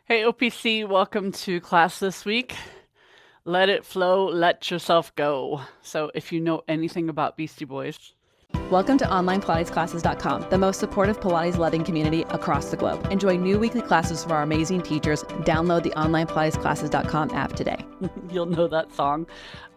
Hey OPC, welcome to class this week. Let it flow, let yourself go. So if you know anything about Beastie Boys, welcome to onlinepilatesclasses.com, the most supportive Pilates-loving community across the globe. Enjoy new weekly classes from our amazing teachers. Download the onlinepilatesclasses.com app today. you'll know that song.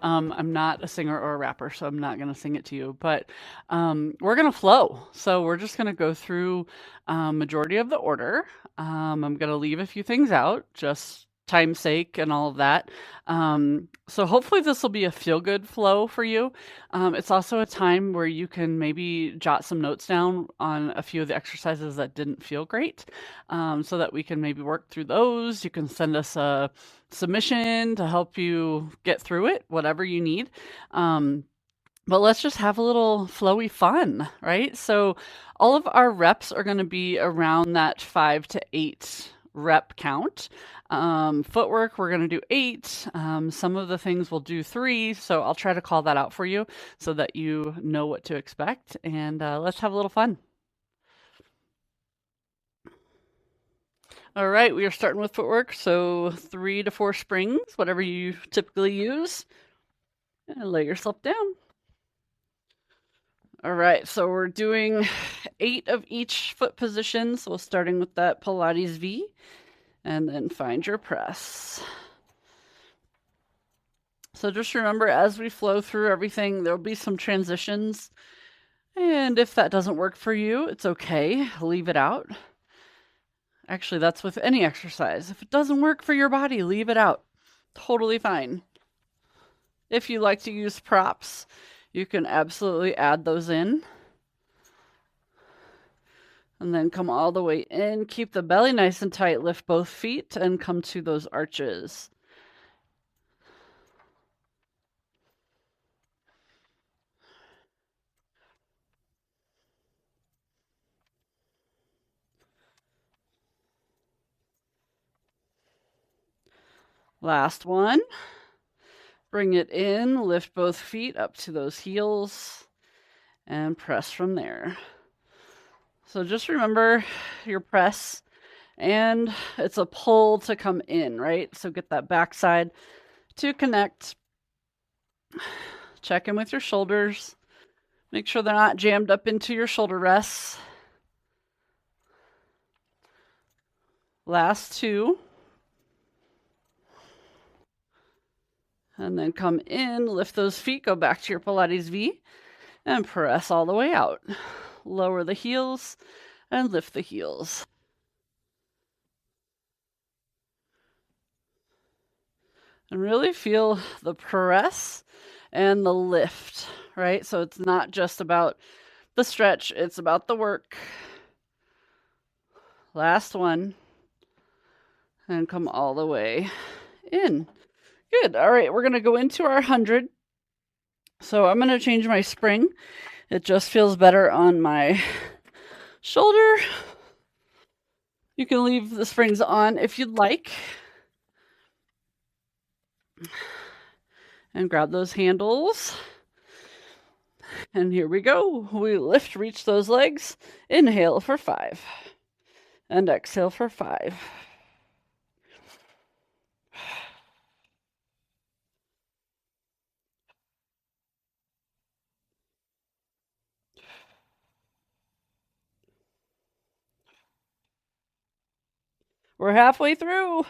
I'm not a singer or a rapper, so I'm not going to sing it to you, but we're going to flow. So we're just going to go through majority of the order. I'm going to leave a few things out, just time's sake and all of that. So hopefully this will be a feel-good flow for you. It's also a time where you can maybe jot some notes down on a few of the exercises that didn't feel great, so that we can maybe work through those. You can send us a submission to help you get through it, whatever you need. But let's just have a little flowy fun, right? So all of our reps are going to be around that 5 to 8 rep count. Footwork, we're going to do 8. Some of the things we'll do 3. So I'll try to call that out for you so that you know what to expect. And let's have a little fun. All right, we are starting with footwork. So 3 to 4 springs, whatever you typically use. And lay yourself down. All right, so we're doing 8 of each foot position. So starting with that Pilates V, and then find your press. So just remember, as we flow through everything, there'll be some transitions. And if that doesn't work for you, it's okay. Leave it out. Actually, that's with any exercise. If it doesn't work for your body, leave it out. Totally fine. If you like to use props, you can absolutely add those in. And then come all the way in. Keep the belly nice and tight. Lift both feet and come to those arches. Last one. Bring it in, lift both feet up to those heels, and press from there. So just remember your press, and it's a pull to come in, right? So get that backside to connect. Check in with your shoulders. Make sure they're not jammed up into your shoulder rests. Last 2. And then come in, lift those feet, go back to your Pilates V, and press all the way out. Lower the heels and lift the heels. And really feel the press and the lift, right? So it's not just about the stretch, it's about the work. Last one. And come all the way in. Good. All right, we're going to go into our 100. So I'm going to change my spring. It just feels better on my shoulder. You can leave the springs on if you'd like. And grab those handles. And here we go. We lift, reach those legs. Inhale for 5. And exhale for 5. We're halfway through.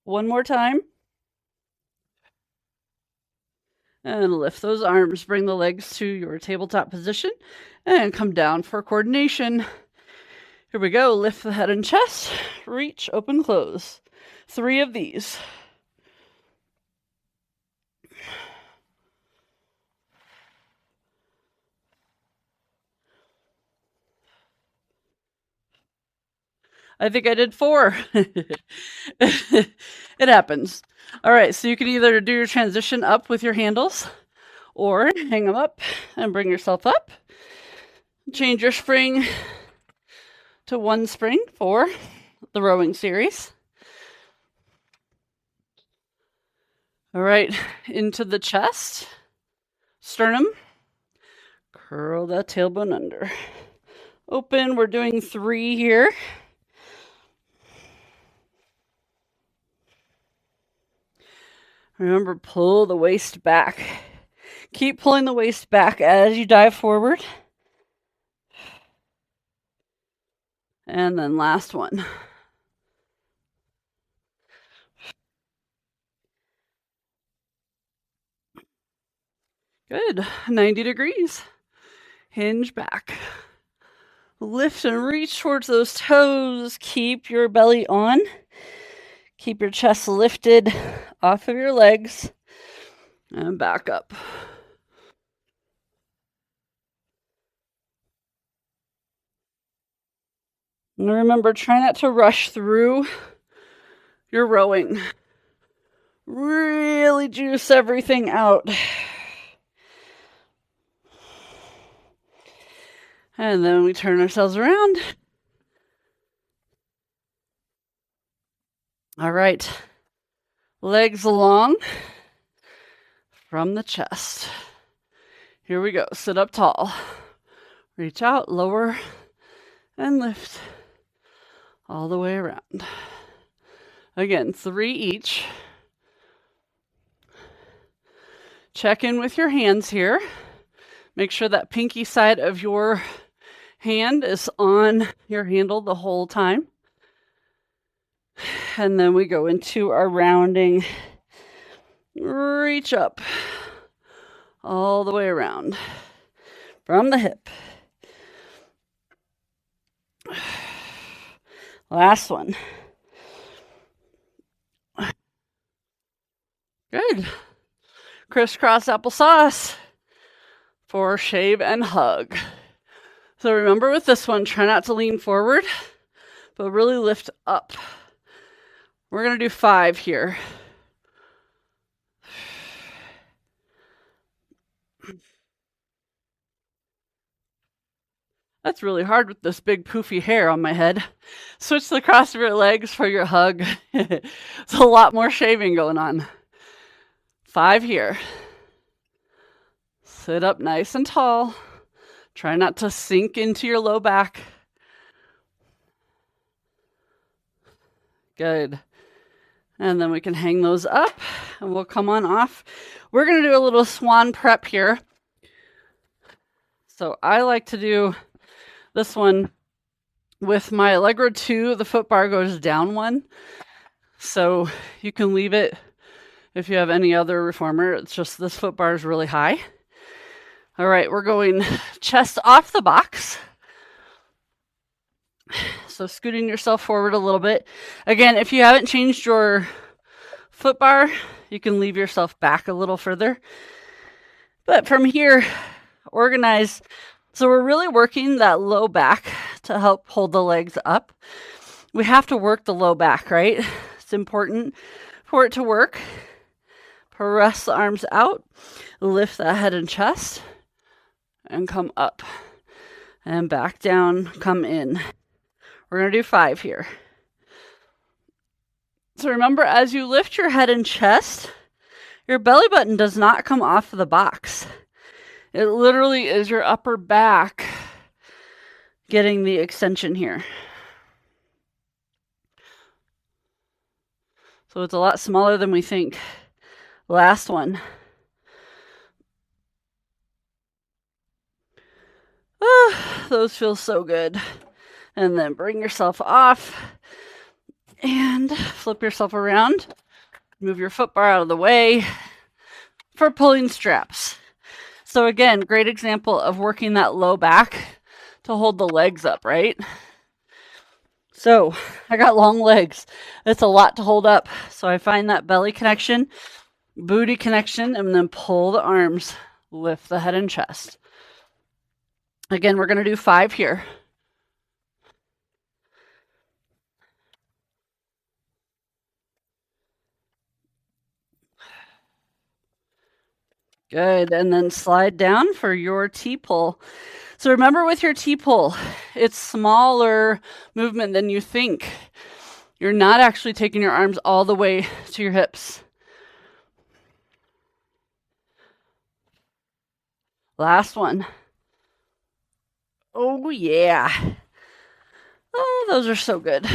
One more time. And lift those arms. Bring the legs to your tabletop position and come down for coordination. Here we go. Lift the head and chest. Reach, open, close. 3 of these. I think I did 4. It happens. All right, so you can either do your transition up with your handles or hang them up and bring yourself up. Change your spring to 1 spring for the rowing series. All right, into the chest, sternum, curl that tailbone under. Open, we're doing 3 here. Remember, pull the waist back. Keep pulling the waist back as you dive forward. And then last one. Good, 90 degrees. Hinge back. Lift and reach towards those toes. Keep your belly on. Keep your chest lifted off of your legs. And back up. And remember, try not to rush through your rowing. Really juice everything out. And then we turn ourselves around. All right. Legs long from the chest. Here we go. Sit up tall. Reach out, lower, and lift all the way around. Again, 3 each. Check in with your hands here. Make sure that pinky side of your hand is on your handle the whole time. And then we go into our rounding. Reach up all the way around from the hip. Last one. Good. Crisscross applesauce for shave and hug. So remember with this one, try not to lean forward, but really lift up. We're going to do 5 here. That's really hard with this big poofy hair on my head. Switch the cross of your legs for your hug. It's a lot more shaving going on. 5 here. Sit up nice and tall. Try not to sink into your low back. Good. And then we can hang those up and we'll come on off. We're going to do a little swan prep here. So I like to do this one with my Allegro 2. The foot bar goes down 1. So you can leave it if you have any other reformer. It's just this foot bar is really high. All right, we're going chest off the box. So scooting yourself forward a little bit. Again, if you haven't changed your foot bar, you can leave yourself back a little further. But from here, organize. So we're really working that low back to help hold the legs up. We have to work the low back, right? It's important for it to work. Press the arms out, lift the head and chest, and come up. And back down, come in. We're going to do 5 here. So remember, as you lift your head and chest, your belly button does not come off the box. It literally is your upper back getting the extension here. So it's a lot smaller than we think. Last one. Oh, those feel so good. And then bring yourself off and flip yourself around. Move your foot bar out of the way for pulling straps. So again, great example of working that low back to hold the legs up, right? So I got long legs. It's a lot to hold up. So I find that belly connection, booty connection, and then pull the arms, lift the head and chest. Again, we're going to do 5 here. Good. And then slide down for your T-pull. So remember with your T-pull, it's smaller movement than you think. You're not actually taking your arms all the way to your hips. Last one. Oh, yeah. Oh, those are so good.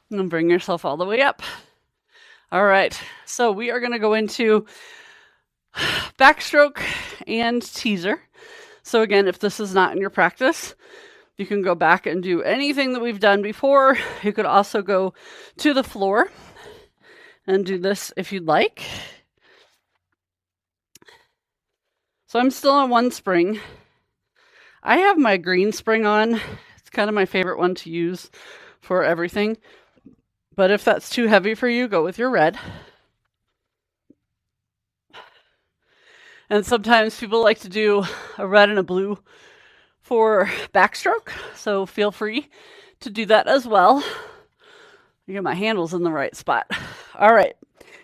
And bring yourself all the way up. All right. So we are going to go into backstroke and teaser. So again, if this is not in your practice, you can go back and do anything that we've done before. You could also go to the floor and do this if you'd like. So I'm still on one spring. I have my green spring on. It's kind of my favorite one to use for everything. But if that's too heavy for you, go with your red. And sometimes people like to do a red and a blue for backstroke. So feel free to do that as well. I get my handles in the right spot. All right,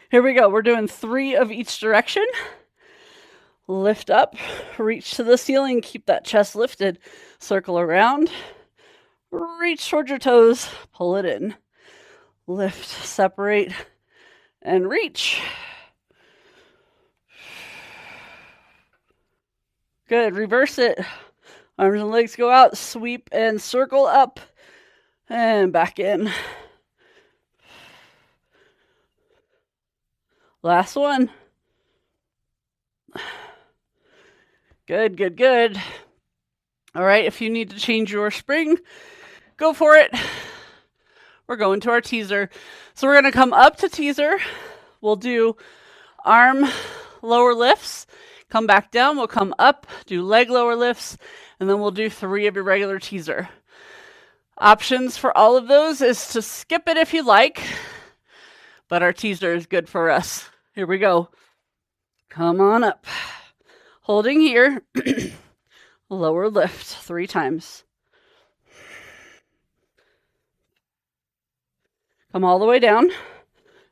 here we go. We're doing 3 of each direction. Lift up, reach to the ceiling, keep that chest lifted. Circle around, reach towards your toes, pull it in. Lift, separate, and reach. Good, reverse it. Arms and legs go out, sweep and circle up, and back in. Last one. Good, good, good. All right, if you need to change your spring, go for it. We're going to our teaser. So we're going to come up to teaser. We'll do arm lower lifts. Come back down. We'll come up, do leg lower lifts, and then we'll do 3 of your regular teaser. Options for all of those is to skip it if you like, but our teaser is good for us. Here we go. Come on up. Holding here. Lower lift 3 times. Come all the way down.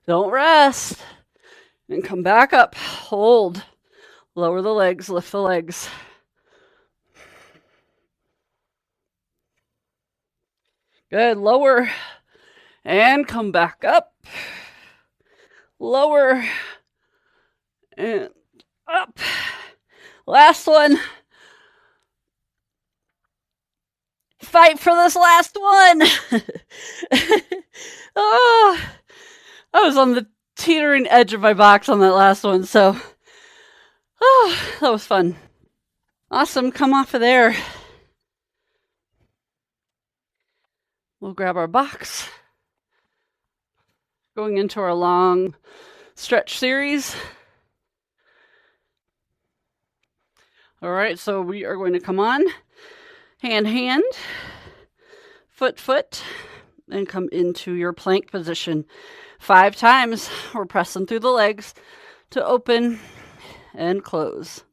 Don't rest. And come back up. Hold. Lower the legs, lift the legs. Good. Lower. And come back up. Lower. And up. Last one. Fight for this last one. Oh, I was on the teetering edge of my box on that last one, so that was fun. Awesome. Come off of there. We'll grab our box. Going into our long stretch series. All right, so we are going to come on, hand, hand, foot, foot, and come into your plank position. 5 times. We're pressing through the legs to open and close.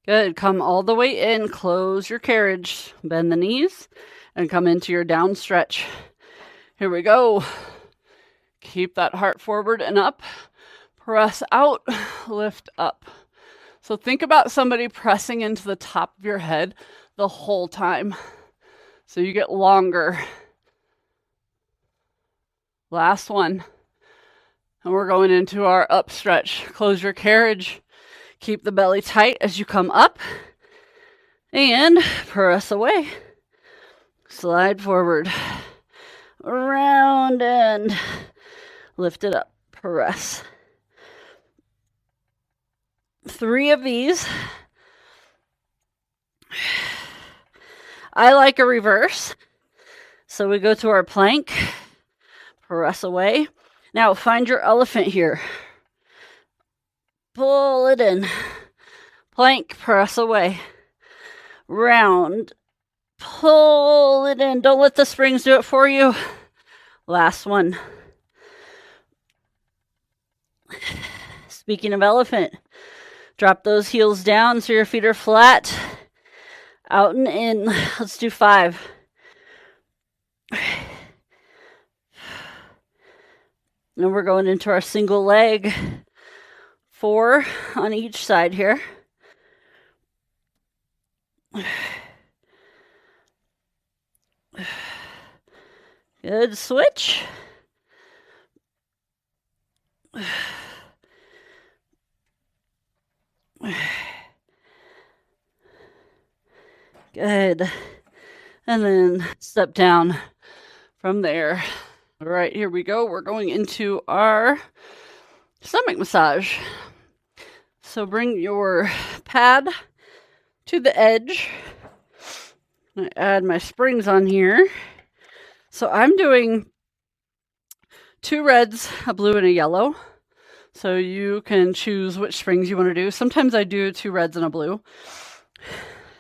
Good. Come all the way in. Close your carriage. Bend the knees and come into your down stretch. Here we go. Keep that heart forward and up. Press out. Lift up. So think about somebody pressing into the top of your head the whole time. So you get longer. Last one. And we're going into our up stretch. Close your carriage. Keep the belly tight as you come up. And press away. Slide forward. Around and lift it up. Press. 3 of these. I like a reverse. So we go to our plank. Press away. Now find your elephant here. Pull it in. Plank, press away. Round. Pull it in. Don't let the springs do it for you. Last one. Speaking of elephant, drop those heels down so your feet are flat. Out and in. Let's do 5. And we're going into our single leg. 4 on each side here. Good, switch. Good. And then step down from there. All right, here we go. We're going into our stomach massage. So bring your pad to the edge. I add my springs on here. So I'm doing 2 reds, a blue, and a yellow. So you can choose which springs you want to do. Sometimes I do 2 reds and a blue.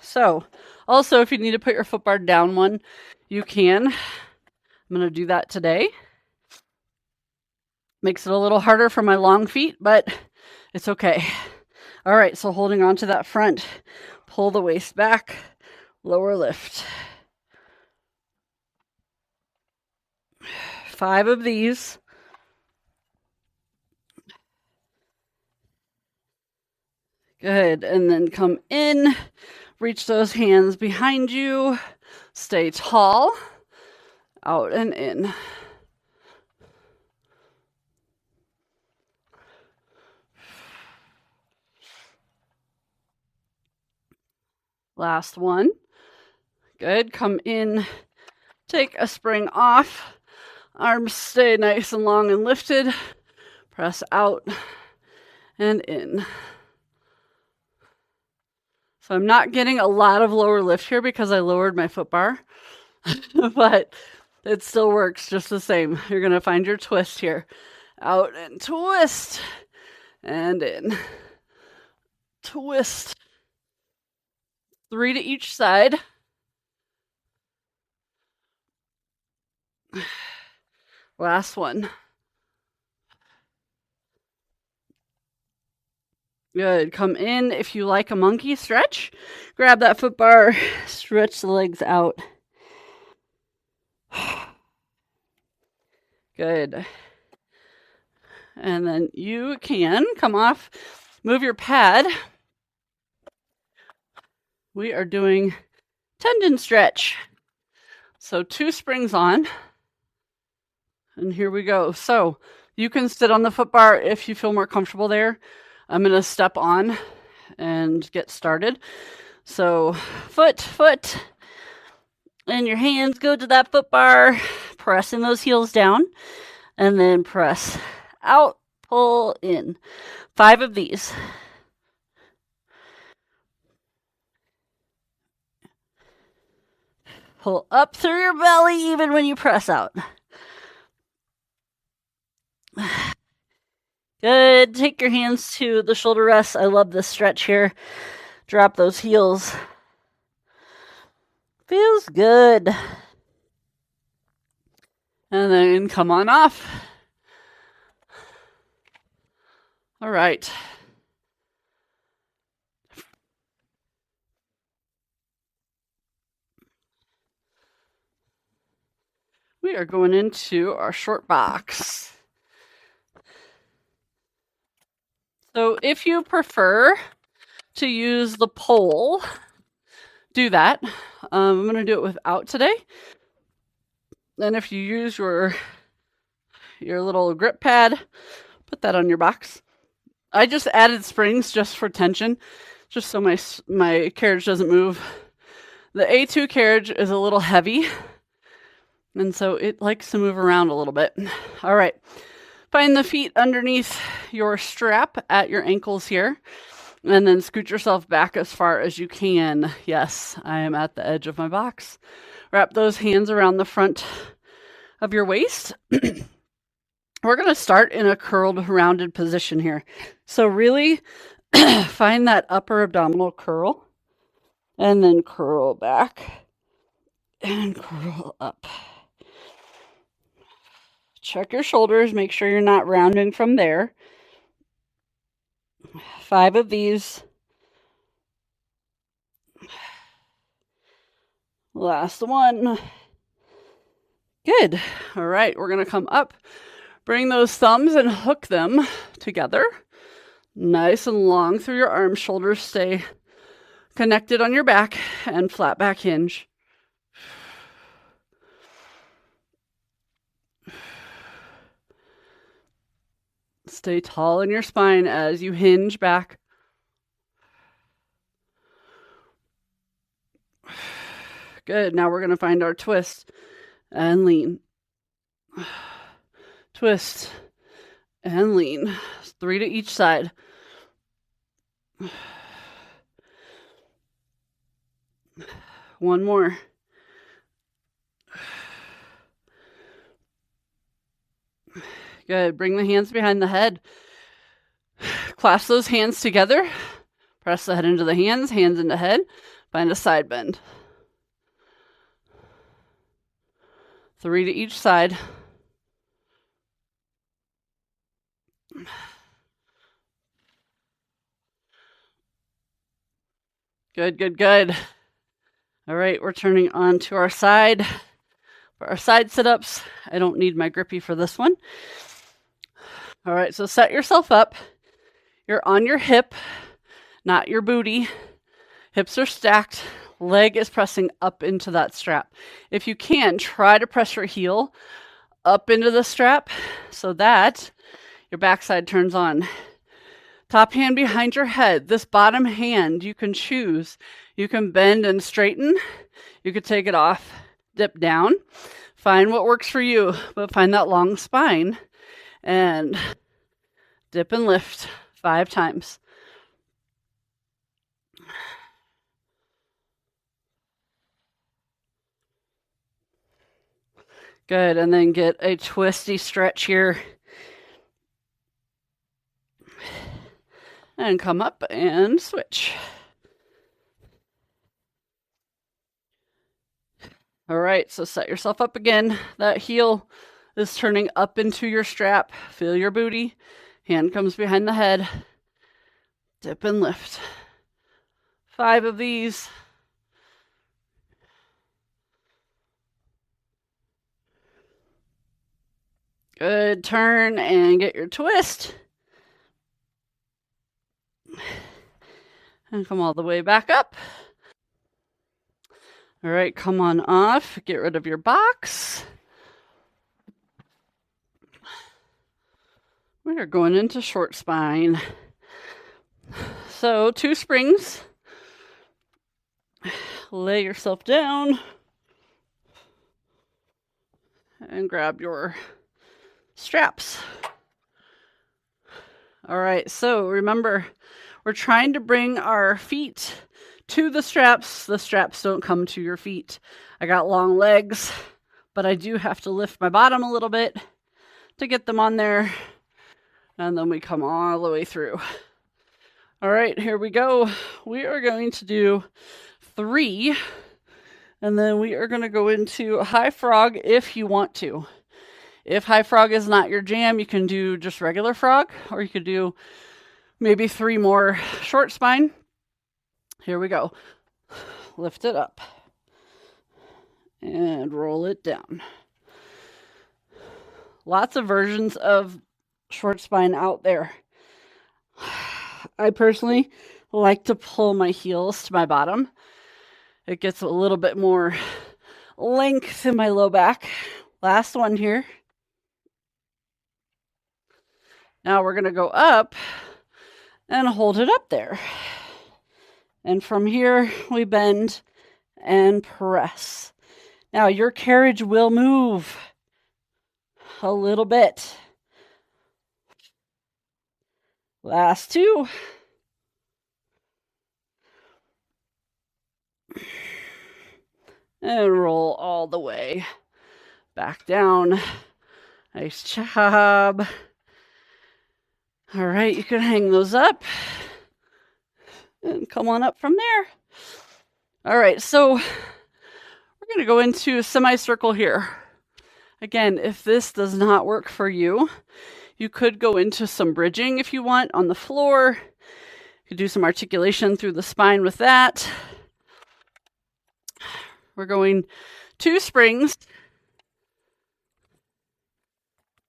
So also, if you need to put your foot bar down one, you can. I'm going to do that today. Makes it a little harder for my long feet, but it's okay. All right, so holding on to that front, pull the waist back, lower lift. 5 of these. Good, and then come in, reach those hands behind you, stay tall, out and in. Last one. Good, come in, take a spring off, arms stay nice and long and lifted, press out and in. So I'm not getting a lot of lower lift here because I lowered my foot bar, but it still works just the same. You're going to find your twist here. Out and twist and in. Twist. 3 to each side. Last one. Good. Come in. If you like a monkey stretch, grab that foot bar, stretch the legs out. Good. And then you can come off, move your pad. We are doing tendon stretch. So 2 springs on. And here we go. So you can sit on the foot bar if you feel more comfortable there. I'm going to step on and get started. So foot, and your hands go to that foot bar, pressing those heels down, and then press out, pull in. 5 of these. Pull up through your belly even when you press out. Good. Take your hands to the shoulder rests. I love this stretch here. Drop those heels. Feels good. And then come on off. All right. We are going into our short box. So if you prefer to use the pole, do that. I'm going to do it without today. And if you use your little grip pad, put that on your box. I just added springs just for tension, just so my carriage doesn't move. The A2 carriage is a little heavy, and so it likes to move around a little bit. All right. Find the feet underneath your strap at your ankles here, and then scoot yourself back as far as you can. Yes, I am at the edge of my box. Wrap those hands around the front of your waist. We're going to start in a curled, rounded position here. So really find that upper abdominal curl, and then curl back and curl up. Check your shoulders. Make sure you're not rounding from there. 5 of these. Last one. Good. All right, we're going to come up. Bring those thumbs and hook them together. Nice and long through your arms. Shoulders stay connected on your back and flat back hinge. Stay tall in your spine as you hinge back. Good. Now we're going to find our twist and lean. Twist and lean. 3 to each side. One more. Good. Bring the hands behind the head. Clasp those hands together. Press the head into the hands into head. Find a side bend. 3 to each side. Good, good, good. All right, we're turning on to our side. For our side sit-ups, I don't need my grippy for this one. All right, so set yourself up. You're on your hip, not your booty. Hips are stacked. Leg is pressing up into that strap. If you can, try to press your heel up into the strap so that your backside turns on. Top hand behind your head. This bottom hand, you can choose. You can bend and straighten. You could take it off, dip down. Find what works for you, but find that long spine and dip and lift 5 times. Good, and then get a twisty stretch here. And come up and switch. All right, so set yourself up again. That heel is turning up into your strap. Feel your booty. Hand comes behind the head. Dip and lift. 5 of these. Good, turn and get your twist. And come all the way back up. All right, come on off. Get rid of your box. We are going into short spine. So 2 springs. Lay yourself down. And grab your straps. All right, so remember, we're trying to bring our feet to the straps. The straps don't come to your feet. I got long legs, but I do have to lift my bottom a little bit to get them on there. And then we come all the way through. All right, here we go. We are going to do 3, and then we are going to go into high frog if you want to. If high frog is not your jam, you can do just regular frog, or you could do maybe 3 more short spine. Here we go. Lift it up and roll it down. Lots of versions of short spine out there. I personally like to pull my heels to my bottom. It gets a little bit more length in my low back. Last one here. Now we're going to go up and hold it up there. And from here, we bend and press. Now your carriage will move a little bit. Last 2. And roll all the way back down. Nice job. All right, you can hang those up and come on up from there. All right, so we're going to go into a semicircle here. Again, if this does not work for you, you could go into some bridging if you want on the floor. You could do some articulation through the spine with that. We're going 2 springs.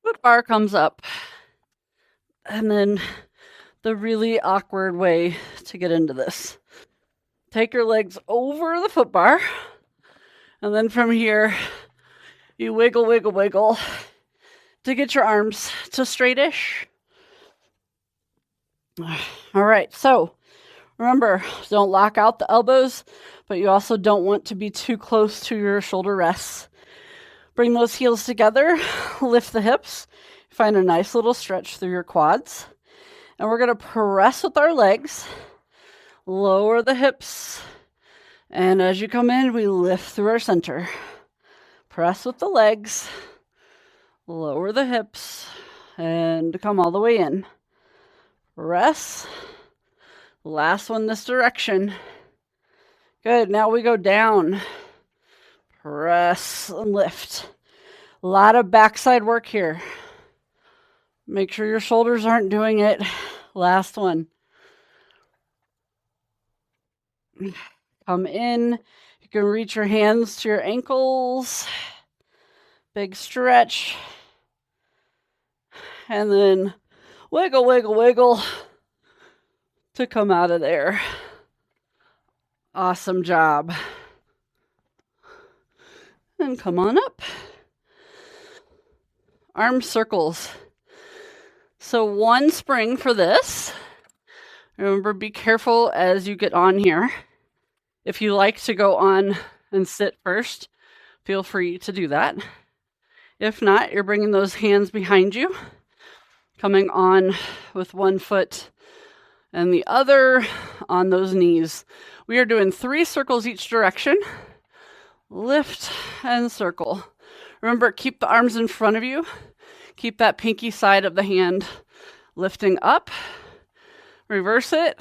Foot bar comes up. And then the really awkward way to get into this. Take your legs over the foot bar. And then from here, you wiggle, wiggle, wiggle to get your arms to straightish. All right, so remember, don't lock out the elbows, but you also don't want to be too close to your shoulder rests. Bring those heels together, lift the hips, find a nice little stretch through your quads. And we're going to press with our legs, lower the hips, and as you come in, we lift through our center. Press with the legs, lower the hips, and come all the way in. Press. Last one this direction. Good, now we go down. Press and lift. A lot of backside work here. Make sure your shoulders aren't doing it. Last one. Come in. You can reach your hands to your ankles. Big stretch. And then wiggle, wiggle, wiggle to come out of there. Awesome job. And come on up. Arm circles. So one spring for this. Remember, be careful as you get on here. If you like to go on and sit first, feel free to do that. If not, you're bringing those hands behind you, coming on with one foot and the other on those knees. We are doing 3 circles each direction. Lift and circle. Remember, keep the arms in front of you. Keep that pinky side of the hand lifting up. Reverse it.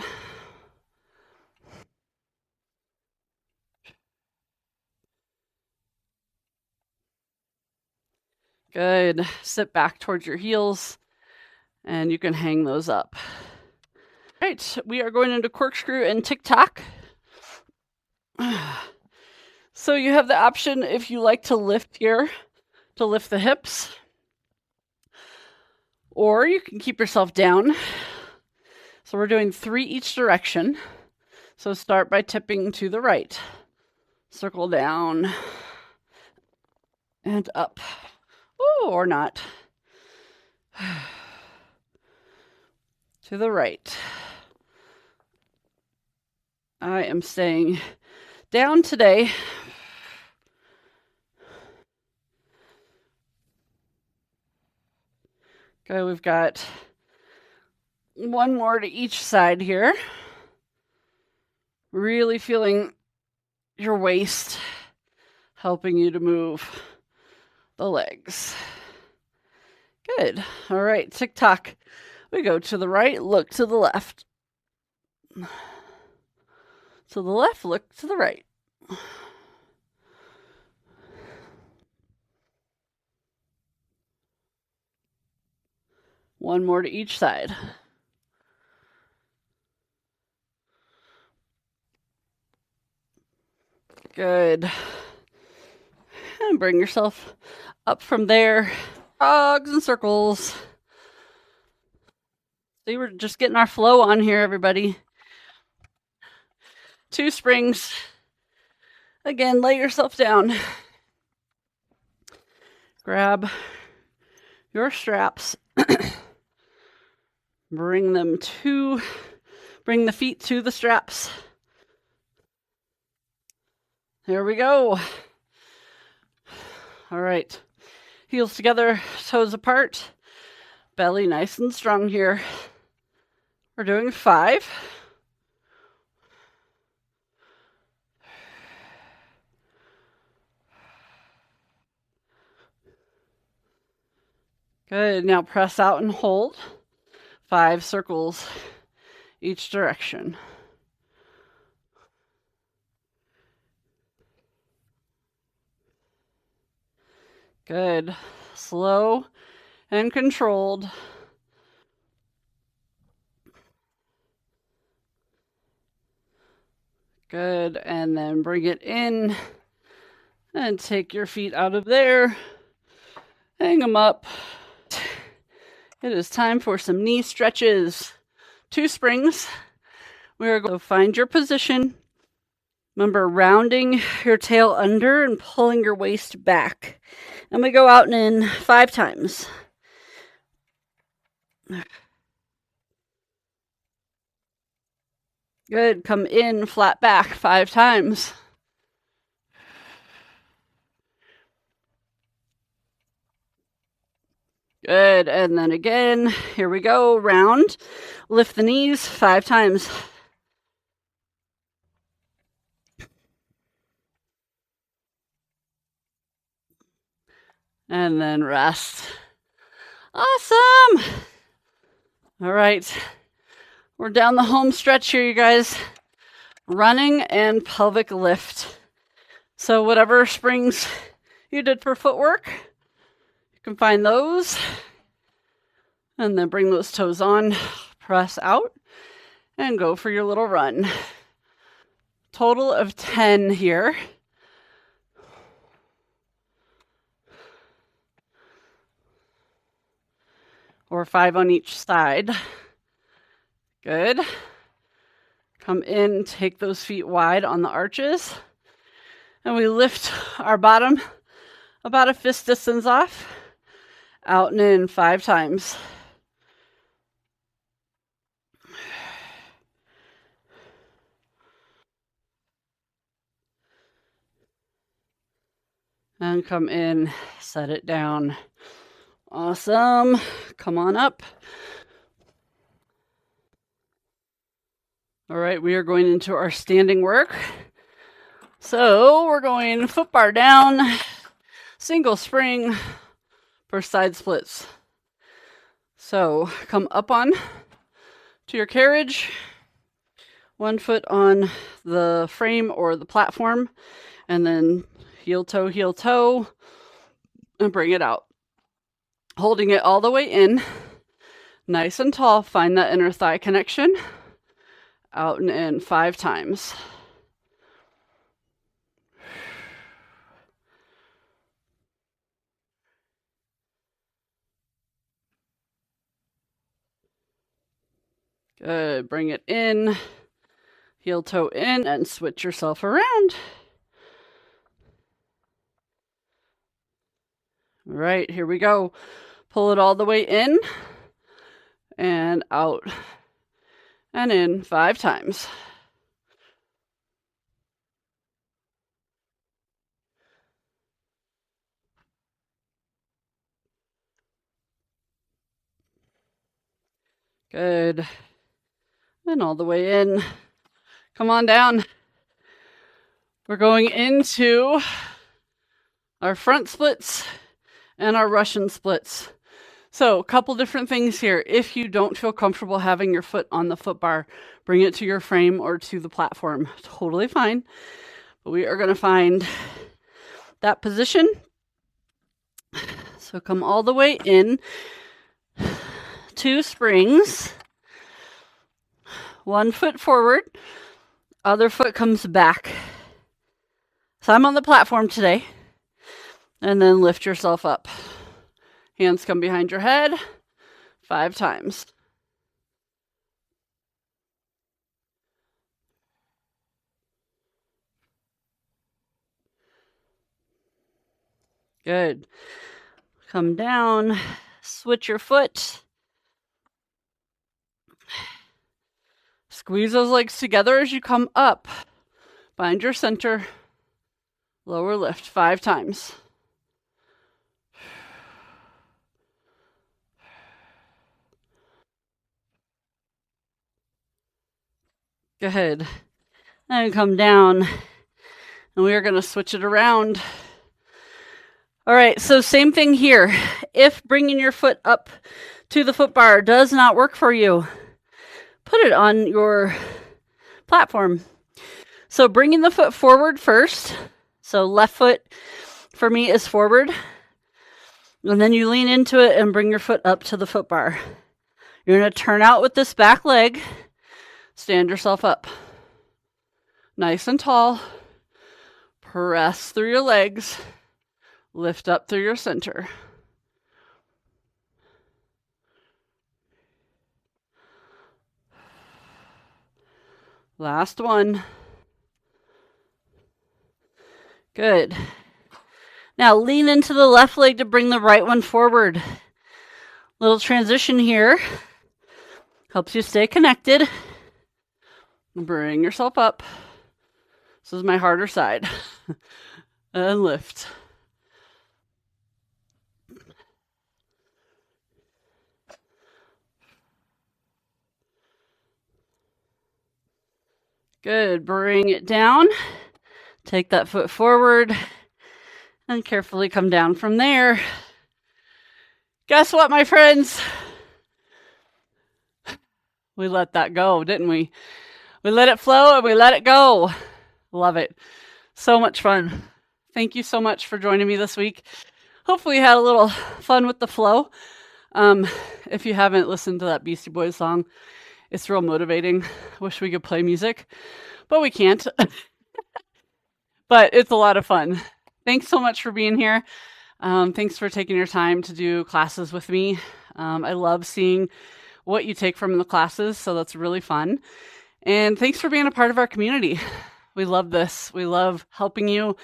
Good. Sit back towards your heels, and you can hang those up. All right, we are going into corkscrew and tic-tac. So you have the option, if you like to lift here, to lift the hips, or you can keep yourself down. So we're doing 3 each direction. So start by tipping to the right. Circle down and up. Ooh, or not. To the right. I am staying down today. Okay, we've got one more to each side here. Really feeling your waist helping you to move the legs. Good. All right, tic-tac. We go to the right, look to the left. To the left, look to the right. One more to each side. Good. And bring yourself up from there. Frogs and circles. See, we're just getting our flow on here, everybody. 2 springs. Again, lay yourself down. Grab your straps. Bring the feet to the straps. There we go. All right. Heels together, toes apart. Belly nice and strong here. We're doing 5. Good. Now press out and hold. 5 circles each direction. Good. Slow and controlled. Good. And then bring it in and take your feet out of there. Hang them up. It is time for some knee stretches. 2 springs. We're going to find your position. Remember, rounding your tail under and pulling your waist back. And we go out and in 5 times. Good. Come in, flat back 5 times. Good. And then again, here we go. Round. Lift the knees 5 times. And then rest. Awesome. All right. We're down the home stretch here, you guys. Running and pelvic lift. So whatever springs you did for footwork, you can find those. And then bring those toes on, press out, and go for your little run. Total of 10 here. Or 5 on each side. Good. Come in, take those feet wide on the arches. And we lift our bottom about a fist distance off. Out and in 5 times. And come in, set it down. Awesome. Come on up. All right, we are going into our standing work. So we're going foot bar down, single spring for side splits. So come up on to your carriage, 1 foot on the frame or the platform, and then heel toe, and bring it out. Holding it all the way in, nice and tall, find that inner thigh connection. Out and in 5 times. Good, bring it in, heel toe in, and switch yourself around. All right, here we go. Pull it all the way in and out and in 5 times. Good. And all the way in. Come on down. We're going into our front splits and our Russian splits. So a couple different things here. If you don't feel comfortable having your foot on the foot bar, bring it to your frame or to the platform. Totally fine. But we are going to find that position. So come all the way in. 2 springs. 1 foot forward. Other foot comes back. So I'm on the platform today. And then lift yourself up. Hands come behind your head 5 times. Good. Come down, switch your foot. Squeeze those legs together as you come up. Find your center. Lower lift 5 times. Good. And come down. And we are going to switch it around. All right, so same thing here. If bringing your foot up to the foot bar does not work for you, put it on your platform. So bringing the foot forward first. So left foot for me is forward. And then you lean into it and bring your foot up to the foot bar. You're going to turn out with this back leg. Stand yourself up. Nice and tall. Press through your legs. Lift up through your center. Last one. Good. Now lean into the left leg to bring the right one forward. Little transition here. Helps you stay connected. Bring yourself up. This is my harder side. And lift. Good. Bring it down. Take that foot forward and carefully come down from there. Guess what, my friends? We let that go, didn't we? We let it flow and we let it go. Love it. So much fun. Thank you so much for joining me this week. Hopefully you had a little fun with the flow. If you haven't listened to that Beastie Boys song, it's real motivating. Wish we could play music, but we can't. But it's a lot of fun. Thanks so much for being here. Thanks for taking your time to do classes with me. I love seeing what you take from the classes, so that's really fun. And thanks for being a part of our community. We love this. We love helping you.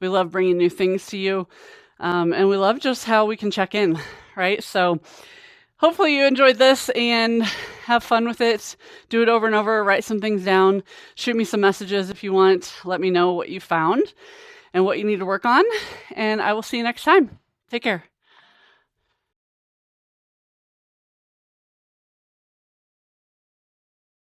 We love bringing new things to you. And we love just how we can check in, right? So hopefully you enjoyed this and have fun with it. Do it over and over. Write some things down. Shoot me some messages if you want. Let me know what you found and what you need to work on. And I will see you next time. Take care.